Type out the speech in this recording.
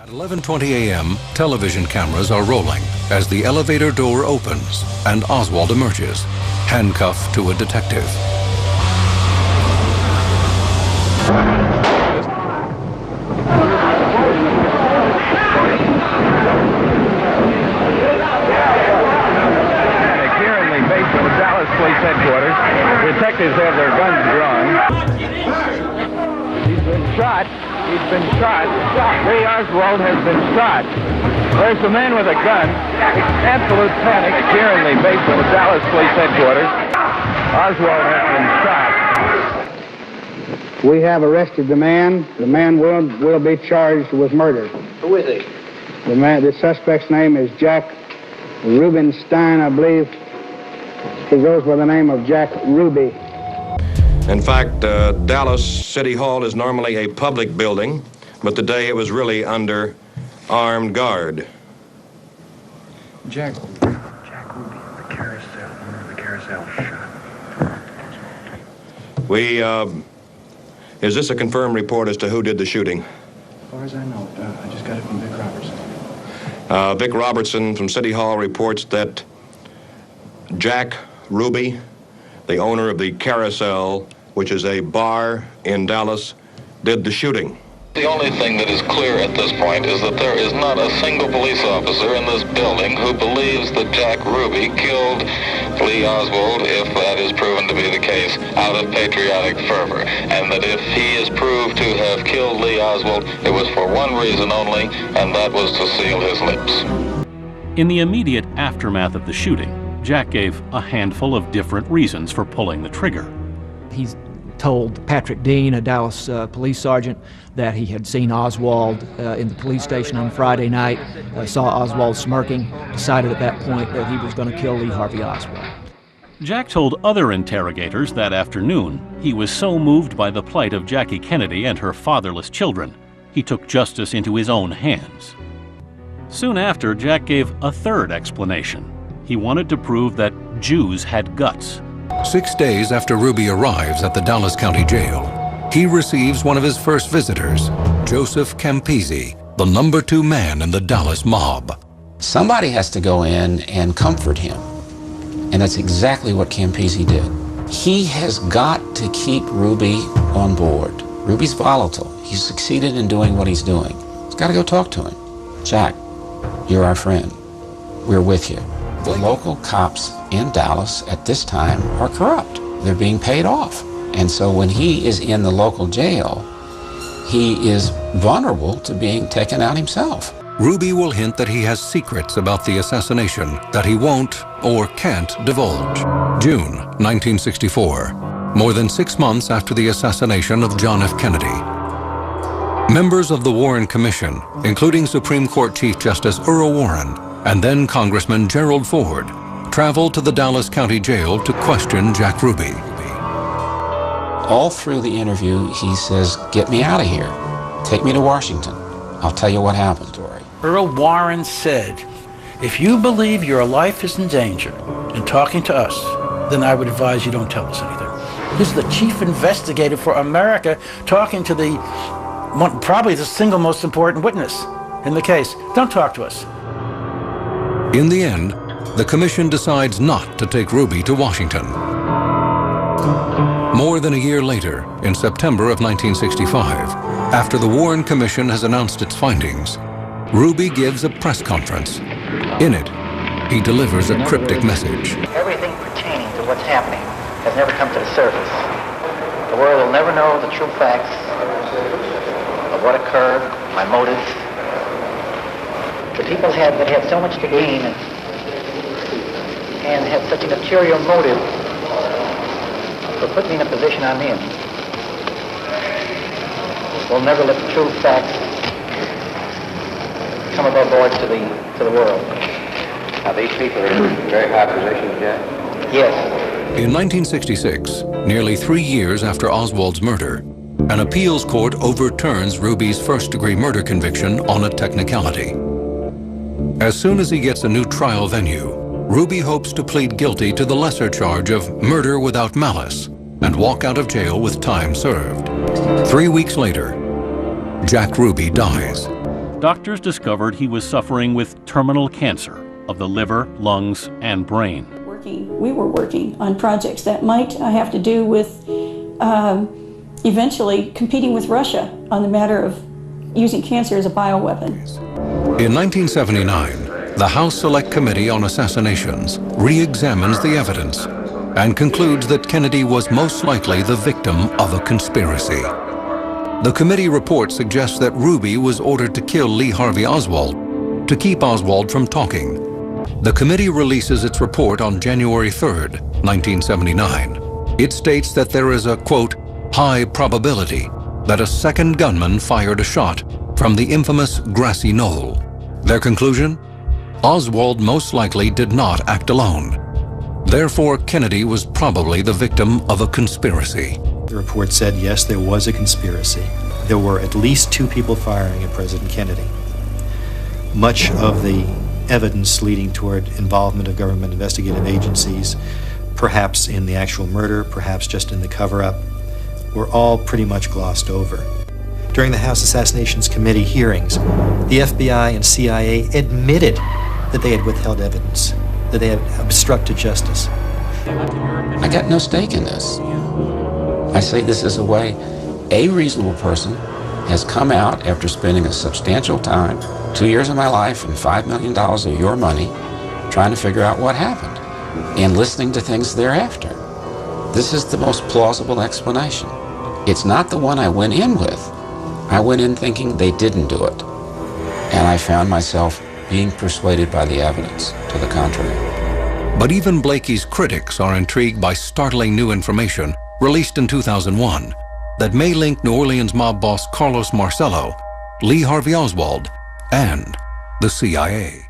At 11:20 a.m., television cameras are rolling as the elevator door opens and Oswald emerges, handcuffed to a detective. Here in the basement of Dallas Police Headquarters, detectives have their guns drawn. He's been shot. He's been shot. Lee Oswald has been shot. There's a man with a gun. Absolute panic here in the basement of Dallas Police Headquarters. Oswald has been shot. We have arrested the man. The man will be charged with murder. Who is he? The suspect's name is Jack Rubenstein, I believe. He goes by the name of Jack Ruby. In fact, Dallas City Hall is normally a public building, but today it was really under armed guard. Jack Ruby, the carousel shot. Is this a confirmed report as to who did the shooting? As far as I know, I just got it from Vic Robertson. Vic Robertson from City Hall reports that Jack Ruby, the owner of the Carousel, which is a bar in Dallas, did the shooting. The only thing that is clear at this point is that there is not a single police officer in this building who believes that Jack Ruby killed Lee Oswald, if that is proven to be the case, out of patriotic fervor. And that if he is proved to have killed Lee Oswald, it was for one reason only, and that was to seal his lips. In the immediate aftermath of the shooting, Jack gave a handful of different reasons for pulling the trigger. He's told Patrick Dean, a Dallas police sergeant, that he had seen Oswald in the police station on Friday night, saw Oswald smirking, decided at that point that he was going to kill Lee Harvey Oswald. Jack told other interrogators that afternoon he was so moved by the plight of Jackie Kennedy and her fatherless children, he took justice into his own hands. Soon after, Jack gave a third explanation. He wanted to prove that Jews had guts. 6 days after Ruby arrives at the Dallas County Jail, he receives one of his first visitors, Joseph Campisi, the number 2 man in the Dallas mob. Somebody has to go in and comfort him. And that's exactly what Campisi did. He has got to keep Ruby on board. Ruby's volatile. He's succeeded in doing what he's doing. He's got to go talk to him. Jack, you're our friend. We're with you. The local cops in Dallas at this time are corrupt. They're being paid off. And so when he is in the local jail, he is vulnerable to being taken out himself. Ruby will hint that he has secrets about the assassination that he won't or can't divulge. June 1964, more than 6 months after the assassination of John F. Kennedy. Members of the Warren Commission, including Supreme Court Chief Justice Earl Warren and then Congressman Gerald Ford, traveled to the Dallas County Jail to question Jack Ruby. All through the interview, he says, "Get me out of here. Take me to Washington. I'll tell you what happened." Earl Warren said, "If you believe your life is in danger in talking to us, then I would advise you don't tell us anything." This is the chief investigator for America talking to probably the single most important witness in the case. Don't talk to us. In the end, the commission decides not to take Ruby to Washington. More than a year later, in September of 1965, after the Warren Commission has announced its findings, Ruby gives a press conference. In it, he delivers a cryptic message. Everything pertaining to what's happening has never come to the surface. The world will never know the true facts of what occurred, my motives. The people that had so much to gain and had such an ulterior motive for putting me in a position I'm in will never let the true facts come above board to the world. Now these people are in very high positions, Jack? Yes. In 1966, nearly 3 years after Oswald's murder, an appeals court overturns Ruby's first-degree murder conviction on a technicality. As soon as he gets a new trial venue, Ruby hopes to plead guilty to the lesser charge of murder without malice and walk out of jail with time served. 3 weeks later, Jack Ruby dies. doctors discovered he was suffering with terminal cancer of the liver, lungs, and brain. We were working on projects that might have to do with eventually competing with Russia on the matter of using cancer as a bioweapon. In 1979, the House Select Committee on Assassinations re-examines the evidence and concludes that Kennedy was most likely the victim of a conspiracy. The committee report suggests that Ruby was ordered to kill Lee Harvey Oswald to keep Oswald from talking. The committee releases its report on January 3rd, 1979. It states that there is a, quote, high probability that a second gunman fired a shot from the infamous grassy knoll. Their conclusion? Oswald most likely did not act alone. Therefore, Kennedy was probably the victim of a conspiracy. The report said, yes, there was a conspiracy. There were at least 2 people firing at President Kennedy. Much of the evidence leading toward involvement of government investigative agencies, perhaps in the actual murder, perhaps just in the cover-up, were all pretty much glossed over. During the House Assassinations Committee hearings, the FBI and CIA admitted that they had withheld evidence, that they had obstructed justice. I got no stake in this. I say this is a way a reasonable person has come out after spending a substantial time, 2 years of my life and $5 million of your money, trying to figure out what happened and listening to things thereafter. This is the most plausible explanation. It's not the one I went in with. I went in thinking they didn't do it. And I found myself being persuaded by the evidence to the contrary. But even Blakey's critics are intrigued by startling new information released in 2001 that may link New Orleans mob boss Carlos Marcello, Lee Harvey Oswald, and the CIA.